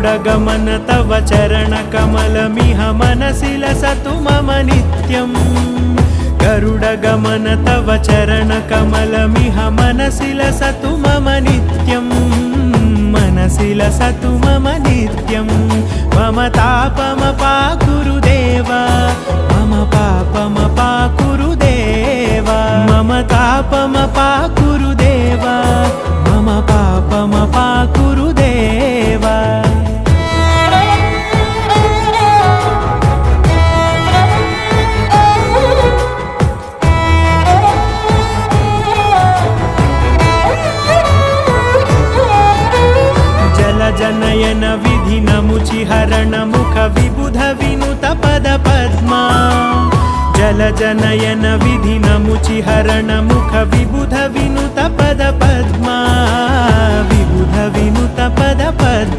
गरुडगमन तव चरणकमलमिह मनसि लसतु मम नित्यम् गरुडगमन तव चरणकमलमिह मनसि लसतु मम नित्यम् मनसि लसतु मम नित्यम् मम तापमपाकुरु देव मम पापमपाकुरु देव मम तापमपाकुरु देव मम पापमपाकुरु देव जनयन विधिनमुचिहरण मुख विबुध विनुत पद पद्मा जल जनयन विधिनमुचिहरण मुख विबुध विनुत पद पद्मा विबुध विनुत पद पद्मा।